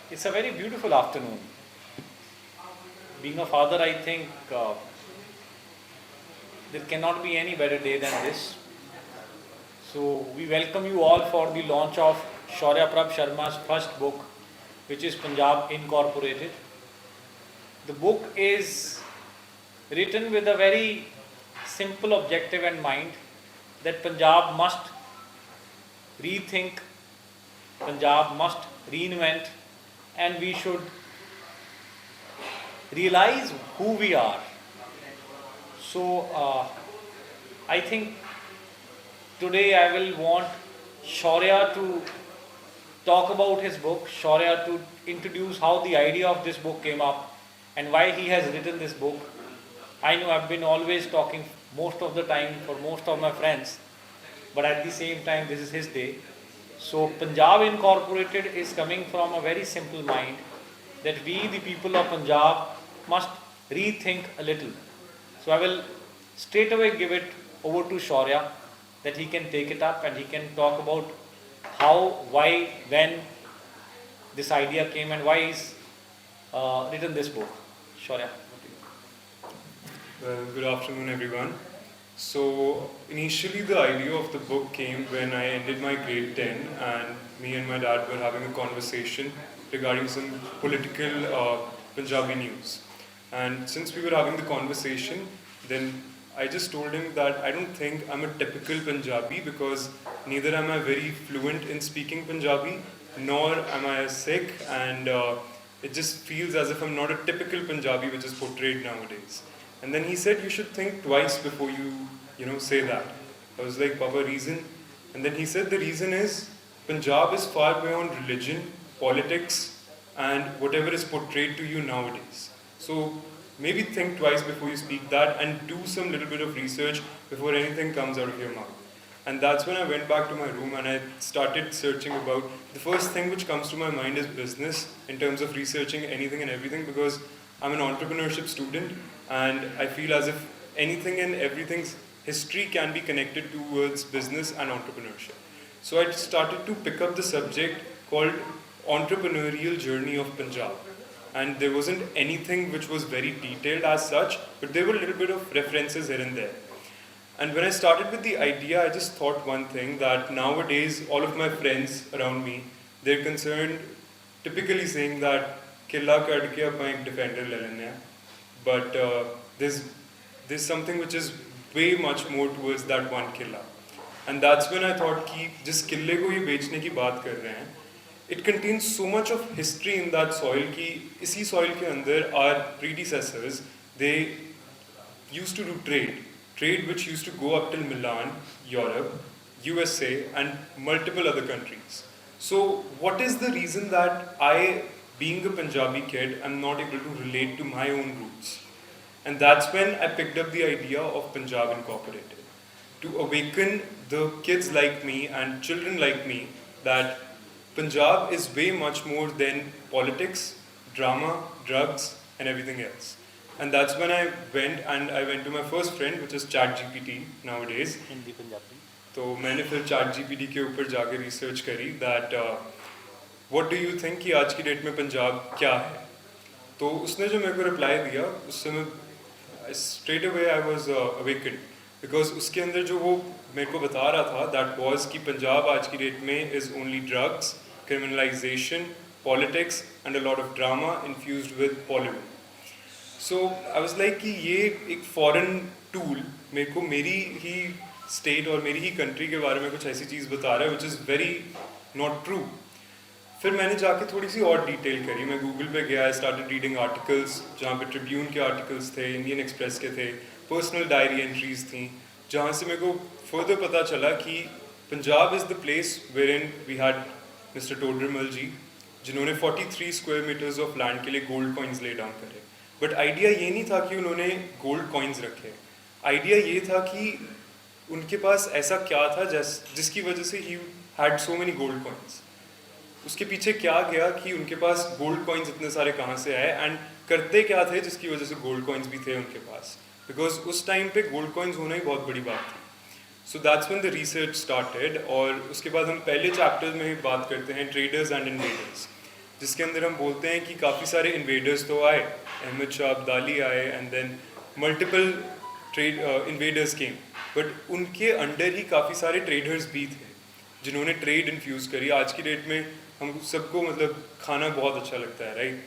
It's a very beautiful afternoon. Being a father, I think there cannot be any better day than this. So, we welcome you all for the launch of Shaurya Prabh Sharma's first book, which is Punjab Incorporated. The book is written with a very simple objective in mind that Punjab must rethink, Punjab must reinvent, and we should realize who we are. So, I think today I will want Shaurya to talk about his book, Shaurya to introduce how the idea of this book came up and why he has written this book. I know I've been always talking most of the time for most of my friends, but at the same time, this is his day. So, Punjab Incorporated is coming from a very simple mind that we, the people of Punjab, must rethink a little. So, I will straight away give it over to Shaurya that he can take it up and he can talk about how, why, when this idea came and why he's written this book. Shaurya. Well, good afternoon, everyone. So, initially, the idea of the book came when I ended my grade 10, and me and my dad were having a conversation regarding some political Punjabi news. And since we were having the conversation, then I just told him that I don't think I'm a typical Punjabi because neither am I very fluent in speaking Punjabi, nor am I a Sikh, and it just feels as if I'm not a typical Punjabi which is portrayed nowadays. And then he said, you should think twice before you say that. I was like, Papa, reason? And then he said, the reason is Punjab is far beyond religion, politics, and whatever is portrayed to you nowadays. So maybe think twice before you speak that and do some little bit of research before anything comes out of your mouth. And that's when I went back to my room and I started searching about. The first thing which comes to my mind is business in terms of researching anything and everything because I'm an entrepreneurship student and I feel as if anything and everything's history can be connected towards business and entrepreneurship. So I started to pick up the subject called Entrepreneurial Journey of Punjab. And there wasn't anything which was very detailed as such, but there were a little bit of references here and there. And when I started with the idea, I just thought one thing that nowadays all of my friends around me, they're concerned, typically saying that killa kad ke apan ek defender le lenne hain. But there's something which is way much more towards that one killa. And that's when I thought कि जिस किले को ये बेचने की बात कर रहे हैं, it contains so much of history in that soil कि इसी soil के अंदर our predecessors, they used to do trade which used to go up till Milan, Europe, USA and multiple other countries. So what is the reason that I, being a Punjabi kid, am not able to relate to my own roots? And that's when I picked up the idea of Punjab Incorporated, to awaken the kids like me and children like me that Punjab is way much more than politics, drama, drugs, and everything else. And that's when I went to my first friend, which is ChatGPT nowadays. Hindi Punjabi. तो मैंने फिर ChatGPT के ऊपर जाके research करी that what do you think कि आज की डेट में पंजाब क्या है? तो उसने जो मेरे को रिप्लाई दिया, उससे मैं straight away I was awakened because उसके अंदर जो वो मेरे को बता रहा था that was कि पंजाब आज की डेट में is only drugs, criminalization, politics and a lot of drama infused with Bollywood. So I was like कि ये एक foreign tool मेरे को मेरी ही स्टेट और मेरी ही कंट्री के बारे में कुछ ऐसी चीज़ बता रहा है which is very not true. फिर मैंने जाके थोड़ी सी और डिटेल करी, मैं गूगल पे गया, आई स्टार्टेड रीडिंग आर्टिकल्स जहाँ पे ट्रिब्यून के आर्टिकल्स थे, इंडियन एक्सप्रेस के थे, पर्सनल डायरी एंट्रीज थी, जहाँ से मेरे को फर्दर पता चला कि Punjab is the place where in we had mister Todarmal ji, जिन्होंने 43 स्क्वायर मीटर्स ऑफ लैंड के लिए गोल्ड कॉइन्स ले डाउन करे. बट आइडिया ये नहीं था कि उन्होंने गोल्ड कॉइन्स रखे, आइडिया ये था कि उनके पास ऐसा क्या था जिसकी वजह से he had so many gold coins. उसके पीछे क्या गया कि उनके पास गोल्ड कॉइन्स इतने सारे कहाँ से आए एंड करते क्या थे जिसकी वजह से गोल्ड कॉइन्स भी थे उनके पास, बिकॉज उस टाइम पे गोल्ड कॉइन्स होना ही बहुत बड़ी बात थी. So that's when the research started. और उसके बाद हम पहले चैप्टर में बात करते हैं ट्रेडर्स एंड इन्वेडर्स. जिसके अंदर हम बोलते हैं कि काफ़ी सारे इन्वेडर्स तो आए, अहमद शाह अब्दाली आए and then multiple trade invaders came, but उनके अंडर ही काफ़ी सारे ट्रेडर्स भी थे जिन्होंने ट्रेड इन्फ्यूज़ करी। आज की डेट में हम सबको मतलब खाना बहुत अच्छा लगता है, राइट?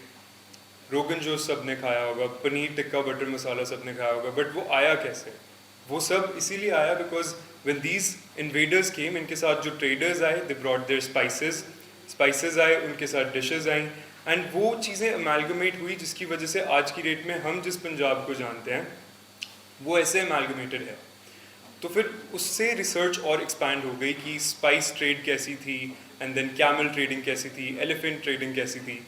रोगन जोश सब ने खाया होगा, पनीर टिक्का बटर मसाला सब ने खाया होगा, बट वो आया कैसे? वो सब इसीलिए आया बिकॉज व्हेन दीज इन्वेडर्स केम, इनके साथ जो ट्रेडर्स आए, दे ब्रॉट देयर स्पाइसेस आए, उनके साथ डिशेस आई, एंड वो चीज़ें अमेलगमेट हुई जिसकी वजह से आज की डेट में हम जिस पंजाब को जानते हैं वो ऐसे अमेलगमेटेड है। तो फिर उससे रिसर्च और एक्सपैंड हो गई कि स्पाइस ट्रेड कैसी थी, एंड देन कैमल ट्रेडिंग कैसी थी, एलिफेंट ट्रेडिंग कैसी थी।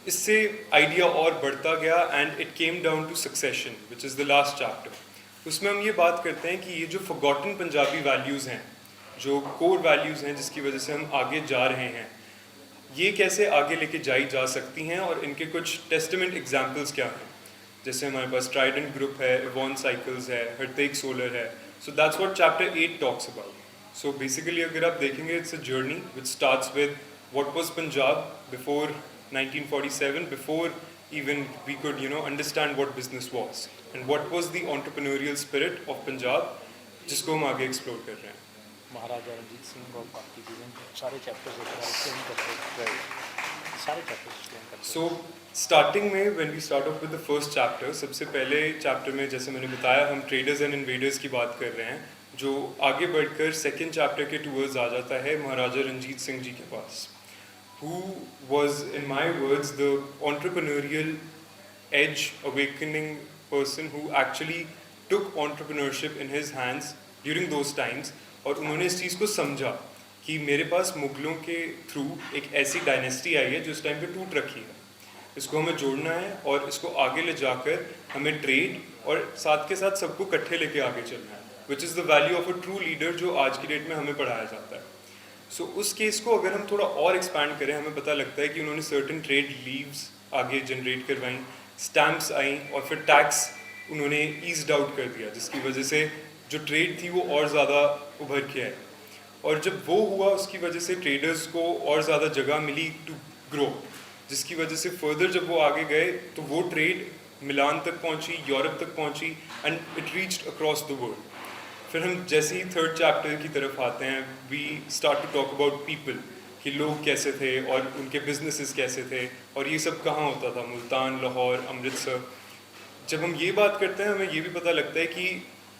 इससे आइडिया और बढ़ता गया and it came down to succession, which is the last chapter. उसमें हम ये बात करते हैं कि ये जो फॉरगॉटन पंजाबी वैल्यूज़ हैं, जो कोर वैल्यूज़ हैं जिसकी वजह से हम आगे जा रहे हैं, ये कैसे आगे लेके जाई जा सकती हैं और इनके कुछ टेस्टामेंट एग्जाम्पल्स क्या हैं। जैसे हमारे पास ट्राइडेंट ग्रुप है, इवॉन साइकिल्स है, हरतेक सोलर है। So that's what chapter 8 talks about. So basically अगर आप देखेंगे, it's a journey which starts with what was Punjab before 1947, before even we could understand what business was, and what was the entrepreneurial spirit of Punjab, जिसको हम आगे explore कर रहे हैं। महाराजा रणजीत सिंह और बाकी चीज़ें सारे चैप्टर्स एक्सप्लेन करते हैं, सारे चैप्टर्स एक्सप्लेन करते हैं। सो स्टार्टिंग में when we start off with the first chapter, सबसे पहले चैप्टर में जैसे मैंने बताया हम ट्रेडर्स एंड इन्वेडर्स की बात कर रहे हैं, जो आगे बढ़कर सेकेंड चैप्टर के टूवर्ड्स आ जाता है महाराजा रणजीत सिंह जी के पास, who was, in my words, the entrepreneurial edge awakening person who actually took entrepreneurship in his hands during those times, और उन्होंने इस चीज़ को समझा कि मेरे पास मुगलों के थ्रू एक ऐसी डायनेस्टी आई है जो इस टाइम पे टूट रखी है, इसको हमें जोड़ना है और इसको आगे ले जाकर हमें ट्रेड और साथ के साथ सबको इकट्ठे लेके आगे चलना है, विच is the value of a true leader जो आज की डेट में हमें पढ़ाया जाता है। सो उस केस को अगर हम थोड़ा और एक्सपैंड करें, हमें पता लगता है कि उन्होंने सर्टेन ट्रेड लीव्स आगे जनरेट करवाई, स्टैम्प्स आई, और फिर टैक्स उन्होंने ईज्ड आउट कर दिया, जिसकी वजह से जो ट्रेड थी वो और ज़्यादा उभर के आई। और जब वो हुआ उसकी वजह से ट्रेडर्स को और ज़्यादा जगह मिली टू ग्रो, जिसकी वजह से फर्दर जब वो आगे गए तो वो ट्रेड मिलान तक पहुंची, यूरोप तक पहुंची, and it reached across the world. फिर हम जैसे ही थर्ड चैप्टर की तरफ आते हैं, we start to talk about people, कि लोग कैसे थे और उनके बिजनेसेस कैसे थे, और ये सब कहाँ होता था, मुल्तान, लाहौर, अमृतसर। जब हम ये बात करते हैं हमें ये भी पता लगता है कि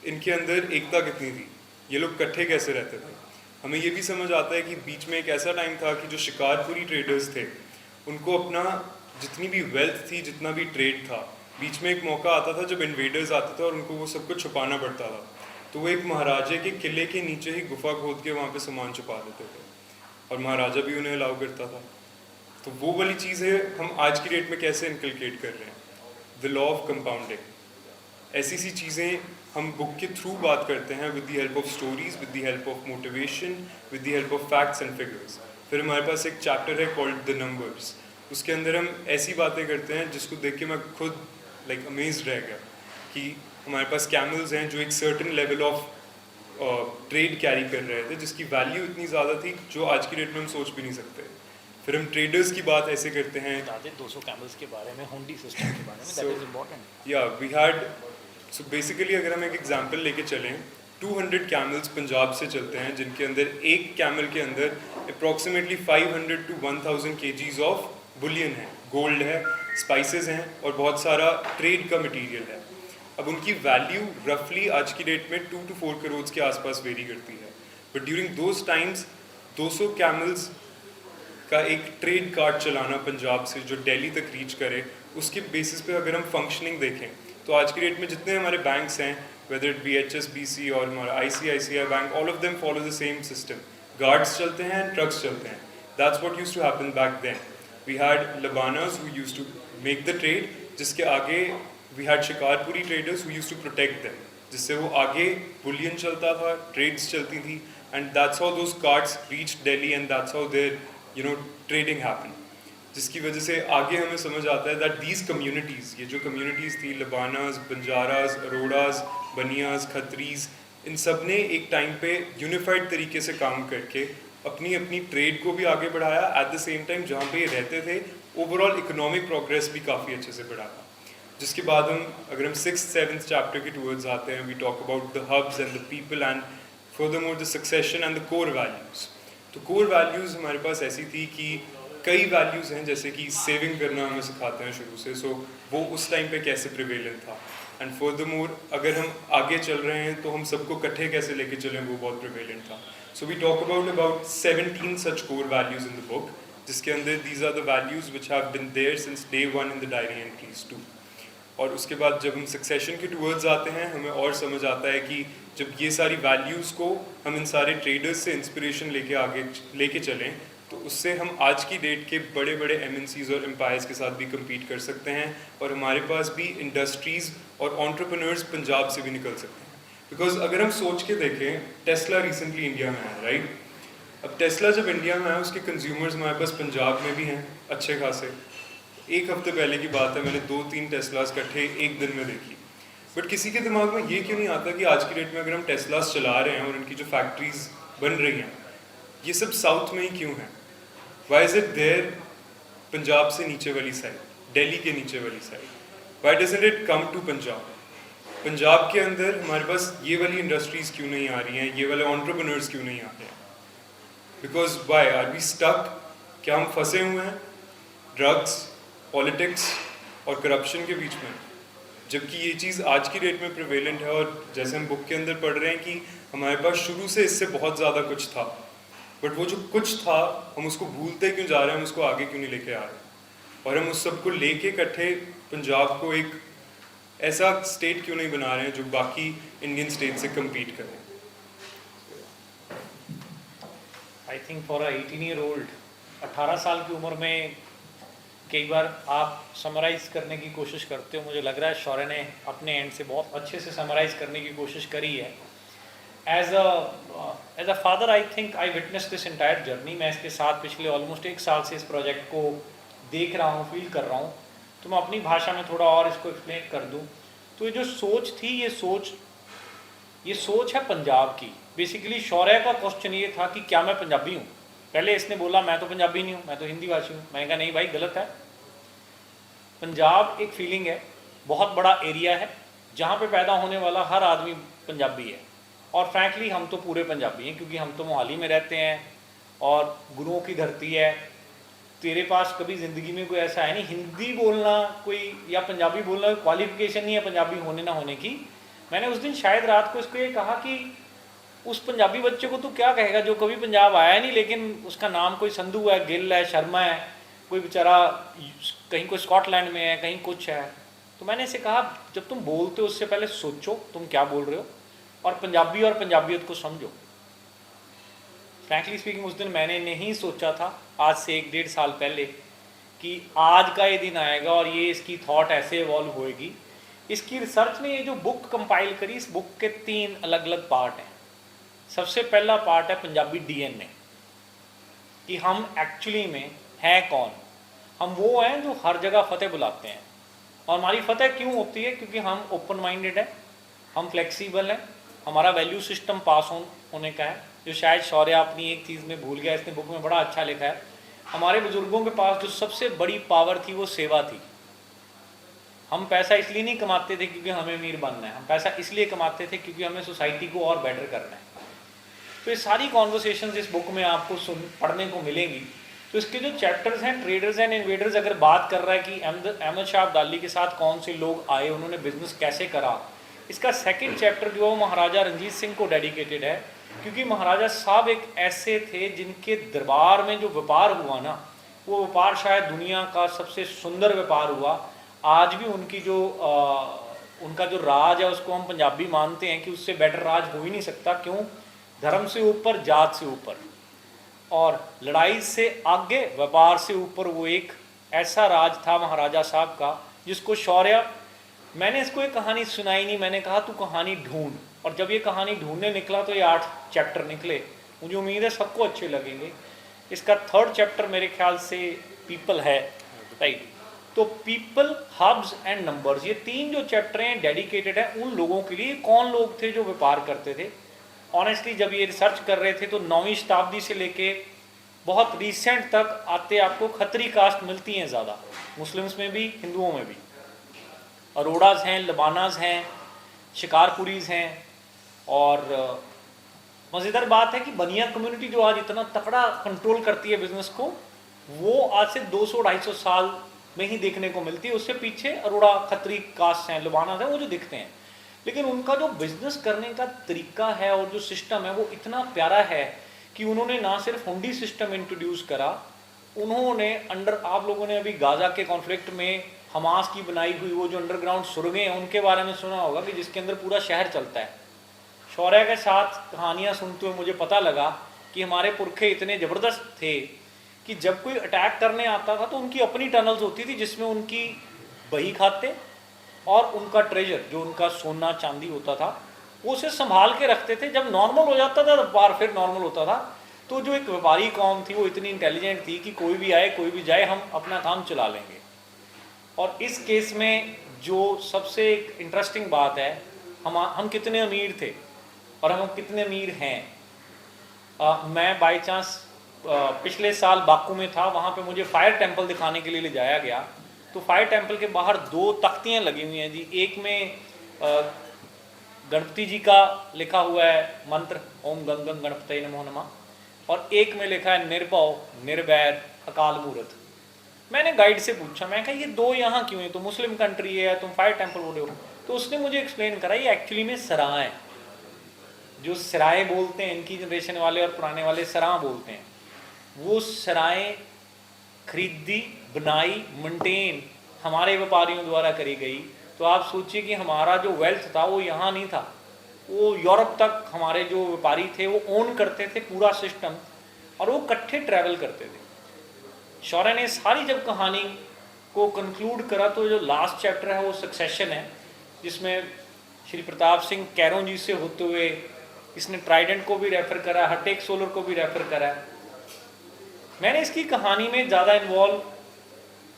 इनके अंदर एकता कितनी थी, ये लोग इकट्ठे कैसे रहते थे। हमें ये भी समझ आता है कि बीच में एक ऐसा टाइम था कि जो शिकारपुरी ट्रेडर्स थे उनको अपना जितनी भी वेल्थ थी, जितना भी ट्रेड था, बीच में एक मौका आता था जब इन्वेडर्स आते थे और उनको वो सब कुछ छुपाना पड़ता था, तो वो एक महाराजे के किले के नीचे ही गुफा खोद के वहाँ पे सामान छुपा देते थे और महाराजा भी उन्हें अलाउ करता था। तो वो वाली चीज़ है हम आज की डेट में कैसे इनकलकेट कर रहे हैं, द लॉ ऑफ कंपाउंडिंग। ऐसी सी चीज़ें हम बुक के थ्रू बात करते हैं, with the help of stories, with the help of motivation, with the help of facts and figures. फिर हमारे पास एक चैप्टर है कॉल्ड द नंबर्स, उसके अंदर हम ऐसी बातें करते हैं जिसको देख के मैं खुद अमेज्ड रह गया कि हमारे पास कैमल्स हैं जो एक certain level of trade carry कर रहे थे, जिसकी वैल्यू इतनी ज़्यादा थी जो आज की डेट में हम सोच भी नहीं सकते। फिर हम ट्रेडर्स की बात ऐसे करते हैं, 200 कैमल्स के बारे में, हुंडी सिस्टम के बारे में, दैट इज इंपॉर्टेंट। या वी हैड, सो बेसिकली अगर हम एक एग्जांपल लेके चलें, 200 कैमल्स पंजाब से चलते हैं जिनके अंदर एक कैमल के अंदर approximately 500 to 1000 kgs of Boolean है, गोल्ड है, स्पाइसेस हैं और बहुत सारा ट्रेड का मटीरियल है। अब उनकी वैल्यू रफली आज की डेट में 2 to 4 करोड़ के आसपास वेरी करती है, but during those times 200 camels का एक ट्रेड कार्ड चलाना पंजाब से जो दिल्ली तक रीच करे, उसके बेसिस पे अगर हम फंक्शनिंग देखें तो आज की डेट में जितने हमारे बैंक्स हैं, वेदर इट बी HSBC और हमारा ICICI bank, all of them follow the same system. Guards चलते हैं, ट्रक्स चलते हैं। That's what used to happen back then. We had Labanas who used to make the trade, जिसके आगे we had Shikarpuri traders who used to protect them, जिससे वो आगे bullion चलता था, ट्रेड्स चलती थी, and that's how those carts reached Delhi and that's how their trading happen. जिसकी वजह से आगे हमें समझ आता है दैट दीज कम्युनिटीज़, ये जो कम्युनिटीज़ थी, लबानास, बंजारास, अरोड़ास, बनियास, खत्रीज, इन सब ने एक टाइम पे यूनिफाइड तरीके से काम करके अपनी अपनी ट्रेड को भी आगे बढ़ाया। एट द सेम टाइम जहाँ पे ये रहते थे ओवरऑल इकोनॉमिक प्रोग्रेस भी काफ़ी अच्छे से बढ़ाया। जिसके बाद अगर हम 6th-7th चैप्टर के टूवर्ड्स आते हैं, we talk about the hubs and the people and furthermore the succession and the core values. तो कोर वैल्यूज़ हमारे पास ऐसी थी कि कई वैल्यूज़ हैं, जैसे कि सेविंग करना हमें सिखाते हैं शुरू से, सो वो उस टाइम पे कैसे प्रिवेलेंट था। एंड फर्दरमोर अगर हम आगे चल रहे हैं तो हम सबको इकट्ठे कैसे लेके चलें, वो बहुत प्रिवेलेंट था। So we talk about 17 such core values in the book, जिसके अंदर these are the values which have been there since day one in the diary entries too. और उसके बाद जब हम सक्सेशन के टूवर्ड्स आते हैं, हमें और समझ आता है कि जब ये सारी वैल्यूज़ को हम इन सारे ट्रेडर्स से इंस्पिरेशन लेके आगे लेके चलें, तो उससे हम आज की डेट के बड़े बड़े MNCs और एम्पायर्स के साथ भी कम्पीट कर सकते हैं, और हमारे पास भी इंडस्ट्रीज़ और एंटरप्रेन्योर्स पंजाब से भी निकल सकते हैं। बिकॉज अगर हम सोच के देखें, टेस्ला रिसेंटली इंडिया में है, राइट। अब टेस्ला जब इंडिया में है, उसके कंज्यूमर्स हमारे पास पंजाब में भी हैं अच्छे खासे। एक हफ्ते पहले की बात है, मैंने 2-3 टेस्लास इकट्ठे एक दिन में देखी। बट किसी के दिमाग में ये क्यों नहीं आता कि आज की डेट में अगर हम टेस्लास चला रहे हैं और इनकी जो फैक्ट्रीज बन रही हैं, ये सब साउथ में ही क्यों है? Why is it there Punjab से नीचे वाली साइड, दिल्ली के नीचे वाली side? Why doesn't it come to Punjab? Punjab के अंदर हमारे पास ये वाली इंडस्ट्रीज क्यों नहीं आ रही हैं, ये वाले एंटरप्रेन्योर्स क्यों नहीं आ रहे हैं? Because why are we stuck? क्या हम फंसे हुए हैं ड्रग्स, पॉलिटिक्स और करप्शन के बीच में? जबकि ये चीज़ आज की डेट में प्रिवेलेंट है, और जैसे हम बुक के अंदर पढ़ रहे हैं कि हमारे पास शुरू से इससे बहुत ज़्यादा कुछ था, बट वो जो कुछ था हम उसको भूलते क्यों जा रहे हैं, हम उसको आगे क्यों नहीं लेके आ रहे, और हम उस सबको लेके इकट्ठे पंजाब को एक ऐसा स्टेट क्यों नहीं बना रहे हैं जो बाकी इंडियन स्टेट से कम्पीट करें? आई थिंक फॉर 18-year-old, 18 साल की उम्र में कई बार आप समराइज़ करने की कोशिश करते हो। मुझे लग रहा है शौर्य ने अपने एंड से बहुत अच्छे से समराइज़ करने की कोशिश करी है। As a father I think I witness this entire journey. मैं इसके साथ पिछले ऑलमोस्ट 1 साल से इस प्रोजेक्ट को देख रहा हूँ, फील कर रहा हूँ। तो मैं अपनी भाषा में थोड़ा और इसको एक्सप्लेन कर दूँ तो ये जो सोच थी, ये सोच है पंजाब की। बेसिकली शौर्य का क्वेश्चन ये था कि क्या मैं पंजाबी हूँ। पहले इसने बोला मैं तो पंजाबी नहीं हूँ, मैं तो हिंदी भाषी हूँ। मैंने कहा नहीं भाई, गलत है। पंजाब एक फीलिंग है, बहुत बड़ा एरिया है जहाँ पे पैदा होने वाला हर आदमी पंजाबी है। और फ्रैंकली हम तो पूरे पंजाबी हैं, क्योंकि हम तो मोहाली में रहते हैं और गुरुओं की धरती है। तेरे पास कभी ज़िंदगी में कोई ऐसा है नहीं, हिंदी बोलना कोई या पंजाबी बोलना क्वालिफिकेशन नहीं है पंजाबी होने ना होने की। मैंने उस दिन शायद रात को इसको ये कहा कि उस पंजाबी बच्चे को तू क्या कहेगा जो कभी पंजाब आया नहीं, लेकिन उसका नाम कोई संधू है, गिल है, शर्मा है, कोई बेचारा कहीं कोई स्कॉटलैंड में है, कहीं कुछ है। तो मैंने इसे कहा जब तुम बोलते हो उससे पहले सोचो तुम क्या बोल रहे हो, और पंजाबी और पंजाबियत को समझो। फ्रैंकली स्पीकिंग उस दिन मैंने नहीं सोचा था, आज से 1-1.5 साल पहले, कि आज का ये दिन आएगा और ये इसकी थॉट ऐसे इवॉल्व होएगी। इसकी रिसर्च ने ये जो बुक कंपाइल करी, इस बुक के 3 अलग अलग पार्ट हैं। सबसे पहला पार्ट है पंजाबी DNA, कि हम एक्चुअली में हैं कौन। हम वो हैं जो हर जगह फतेह बुलाते हैं। और हमारी फतेह क्यों होती है? क्योंकि हम ओपन माइंडेड हैं, हम फ्लेक्सिबल हैं, हमारा वैल्यू सिस्टम पास होने का है। जो शायद शौर्य अपनी एक चीज़ में भूल गया, इसने बुक में बड़ा अच्छा लिखा है। हमारे बुजुर्गों के पास जो सबसे बड़ी पावर थी वो सेवा थी। हम पैसा इसलिए नहीं कमाते थे क्योंकि हमें अमीर बनना है, हम पैसा इसलिए कमाते थे क्योंकि हमें सोसाइटी को और बेटर करना है। तो ये सारी कॉन्वर्सेशंस इस बुक में आपको पढ़ने को मिलेंगी। तो इसके जो चैप्टर्स हैं, ट्रेडर्स एंड इन्वेडर्स, अगर बात कर रहा है कि अहमद शाह अब्दाली के साथ कौन से लोग आए, उन्होंने बिजनेस कैसे करा, इसका सेकंड चैप्टर जो है वो महाराजा रंजीत सिंह को डेडिकेटेड है। क्योंकि महाराजा साहब एक ऐसे थे जिनके दरबार में जो व्यापार हुआ ना, वो व्यापार शायद दुनिया का सबसे सुंदर व्यापार हुआ। आज भी उनकी जो उनका जो राज है उसको हम पंजाबी मानते हैं कि उससे बेटर राज हो ही नहीं सकता। क्यों? धर्म से ऊपर, जात से ऊपर, और लड़ाई से आगे, व्यापार से ऊपर वो एक ऐसा राज था महाराजा साहब का, जिसको शौर्य, मैंने इसको एक कहानी सुनाई नहीं, मैंने कहा तू कहानी ढूंढ। और जब ये कहानी ढूंढने निकला तो ये 8 चैप्टर निकले। मुझे उम्मीद है सबको अच्छे लगेंगे। इसका 3rd चैप्टर मेरे ख्याल से पीपल है, राइट। तो पीपल, हब्स एंड नंबर्स, ये 3 जो चैप्टर हैं डेडिकेटेड है उन लोगों के लिए। कौन लोग थे जो व्यापार करते थे? ऑनेस्टली जब ये रिसर्च कर रहे थे तो 9वीं शताब्दी से लेके बहुत रिसेंट तक आते आपको खत्री कास्ट मिलती हैं ज़्यादा, मुस्लिम्स में भी हिंदुओं में भी। अरोड़ाज हैं, लबानाज हैं, शिकारपुरीज हैं। और मज़ेदार बात है कि बनिया कम्युनिटी जो आज इतना तकड़ा कंट्रोल करती है बिजनेस को, वो आज से 200-250 साल में ही देखने को मिलती है। उससे पीछे अरोड़ा खत्री कास्ट हैं, लबानाज हैं, वो जो दिखते हैं। लेकिन उनका जो बिजनेस करने का तरीका है और जो सिस्टम है वो इतना प्यारा है कि उन्होंने ना सिर्फ हुंडी सिस्टम इंट्रोड्यूस करा, उन्होंने आप लोगों ने अभी गाजा के कॉन्फ्लिक्ट में हमास की बनाई हुई वो जो अंडरग्राउंड सुरंगें हैं उनके बारे में सुना होगा कि जिसके अंदर पूरा शहर चलता है। शौर्य के साथ कहानियाँ सुनते हुए मुझे पता लगा कि हमारे पुरखे इतने ज़बरदस्त थे कि जब कोई अटैक करने आता था तो उनकी अपनी टनल्स होती थी जिसमें उनकी बही खाते और उनका ट्रेजर जो उनका सोना चांदी होता था वो उसे संभाल के रखते थे। जब नॉर्मल हो जाता था तो बार फिर नॉर्मल होता था। तो जो एक व्यापारी कौम थी वो इतनी इंटेलिजेंट थी कि कोई भी आए कोई भी जाए, हम अपना काम चला लेंगे। और इस केस में जो सबसे एक इंटरेस्टिंग बात है, हम कितने अमीर थे और हम कितने अमीर हैं। मैं बाय चांस पिछले साल बाकू में था, वहाँ पे मुझे फायर टेम्पल दिखाने के लिए ले जाया गया। तो फायर टेम्पल के बाहर 2 तख्तियाँ लगी हुई हैं जी। एक में गणपति जी का लिखा हुआ है मंत्र, ओम गंग गंग गणपतये नमो नमः, और एक में लिखा है निर्भव निर्वैर अकाल मूर्त। मैंने गाइड से पूछा, मैं कहा ये 2 यहाँ क्यों है, तो मुस्लिम कंट्री है, तुम फायर टेम्पल बोले हो। तो उसने मुझे एक्सप्लेन करा ये एक्चुअली में सराय, जो सराय बोलते हैं इनकी जनरेशन वाले और पुराने वाले सराय बोलते हैं, वो सराय खरीदी बनाई मेंटेन हमारे व्यापारियों द्वारा करी गई। तो आप सोचिए कि हमारा जो वेल्थ था वो यहाँ नहीं था, वो यूरोप तक हमारे जो व्यापारी थे वो ओन करते थे पूरा सिस्टम, और वो इकट्ठे ट्रैवल करते थे। शौर्य ने सारी जब कहानी को कंक्लूड करा तो जो लास्ट चैप्टर है वो सक्सेशन है, जिसमें श्री प्रताप सिंह कैरों जी से होते हुए इसने ट्राइडेंट को भी रेफर करा, हटेक सोलर को भी रेफर करा। मैंने इसकी कहानी में ज़्यादा इन्वॉल्व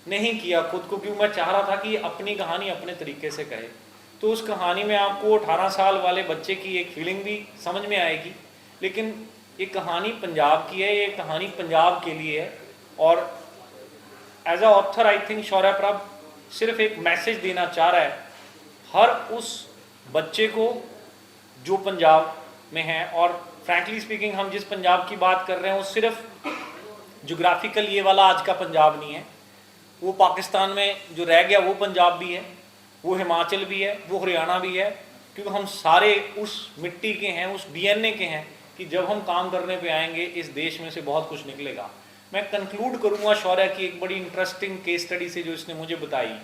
नहीं किया खुद को, क्योंकि मैं चाह रहा था कि अपनी कहानी अपने तरीके से कहे। तो उस कहानी में आपको 18 साल वाले बच्चे की एक फीलिंग भी समझ में आएगी, लेकिन ये कहानी पंजाब की है, ये कहानी पंजाब के लिए है। और as a author I think Shaurya Prabh सिर्फ एक मैसेज देना चाह रहा है हर उस बच्चे को जो पंजाब में है। और फ्रैंकली स्पीकिंग हम जिस पंजाब की बात कर रहे हैं वो सिर्फ जोग्राफिकल ये वाला आज का पंजाब नहीं है, वो पाकिस्तान में जो रह गया वो पंजाब भी है, वो हिमाचल भी है, वो हरियाणा भी है, क्योंकि हम सारे उस मिट्टी के हैं, उस डीएनए के हैं कि जब हम काम करने पे आएंगे इस देश में से बहुत कुछ निकलेगा। मैं कंक्लूड करूँगा शौर्य की एक बड़ी इंटरेस्टिंग केस स्टडी से जो इसने मुझे बताई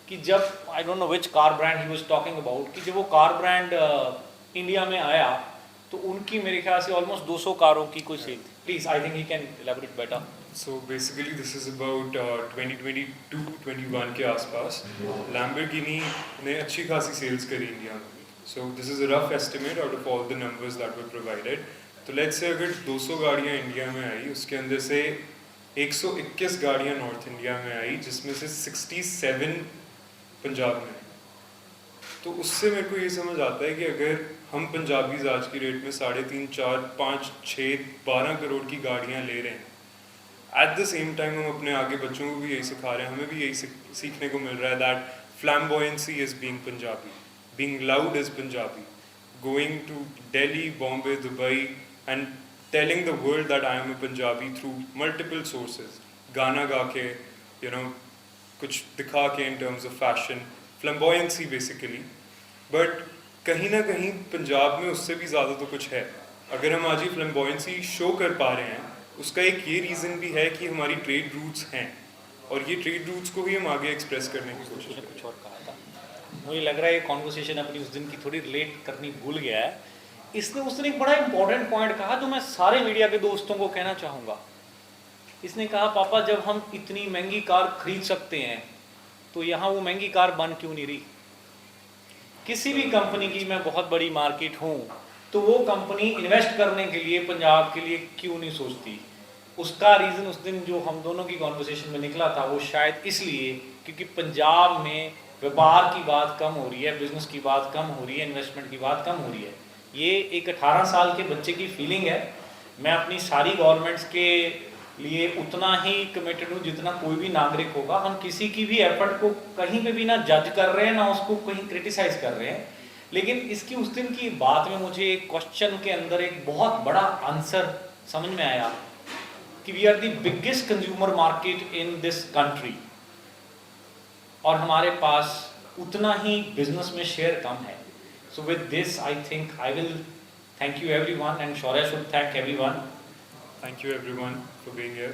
कि जब I don't know which car brand he was talking about, कि जब वो कार ब्रांड इंडिया में आया तो उनकी मेरे ख्याल से ऑलमोस्ट 200 कारों की कोई सेल थी। Please I think he can elaborate better. So basically this is about 2022-21 के आसपास Lamborghini ने अच्छी खासी सेल्स करी इंडिया में। So this is a rough estimate out of all the numbers that were provided. तो लेट्स से अगर 200 गाड़ियाँ इंडिया में आई, उसके अंदर से 121 गाड़ियाँ नॉर्थ इंडिया में आई, जिसमें से 67 पंजाब में। तो उससे मेरे को ये समझ आता है कि अगर हम पंजाबीज आज की रेट में 3.5, 4, 5, 6, 12 करोड़ की गाड़ियाँ ले रहे हैं, एट द सेम टाइम हम अपने आगे बच्चों को भी यही सिखा रहे हैं, हमें भी यही सीखने को मिल रहा है that flamboyancy is being Punjabi, being loud is Punjabi, going to Delhi, Bombay, Dubai and telling the world that I am a Punjabi through multiple sources, गाना गा के, यू नो, कुछ दिखा के in terms of fashion, flamboyancy basically. But कहीं ना कहीं पंजाब में उससे भी ज़्यादा तो कुछ है। अगर हम आज ये फ्लैम्बॉयंसी शो कर पा रहे हैं, उसका एक ये रीज़न भी है कि हमारी ट्रेड रूट्स हैं, और ये ट्रेड रूट्स को ही हम आगे एक्सप्रेस करने की कोशिश करें। कुछ और कहा था, मुझे लग रहा है ये कॉन्वर्सेशन अपनी उस दिन की थोड़ी रिलेट करनी भूल गया है। इसने उस दिन एक बड़ा इंपॉर्टेंट पॉइंट कहा जो मैं सारे मीडिया के दोस्तों को कहना चाहूँगा। इसने कहा, पापा जब हम इतनी महंगी कार खरीद सकते हैं तो यहाँ वो महंगी कार बन क्यों नहीं रही? किसी भी कंपनी की मैं बहुत बड़ी मार्केट हूँ तो वो कंपनी इन्वेस्ट करने के लिए पंजाब के लिए क्यों नहीं सोचती? उसका रीज़न उस दिन जो हम दोनों की कॉन्वर्सेशन में निकला था वो शायद इसलिए क्योंकि पंजाब में व्यापार की बात कम हो रही है, बिजनेस की बात कम हो रही है, इन्वेस्टमेंट की बात कम हो रही है। ये एक 18 साल के बच्चे की फीलिंग है, मैं अपनी सारी गवर्नमेंट्स के लिए उतना ही कमिटेड हूँ जितना कोई भी नागरिक होगा। हम किसी की भी एफर्ट को कहीं पे भी ना जज कर रहे हैं, ना उसको कहीं क्रिटिसाइज कर रहे हैं। लेकिन इसकी उस दिन की बात में मुझे एक क्वेश्चन के अंदर एक बहुत बड़ा आंसर समझ में आया कि we are the biggest consumer market in this country, और हमारे पास उतना ही बिजनेस में शेयर कम है। So with this I think I will thank you everyone, and Shaurya should thank everyone. Thank you everyone for being here.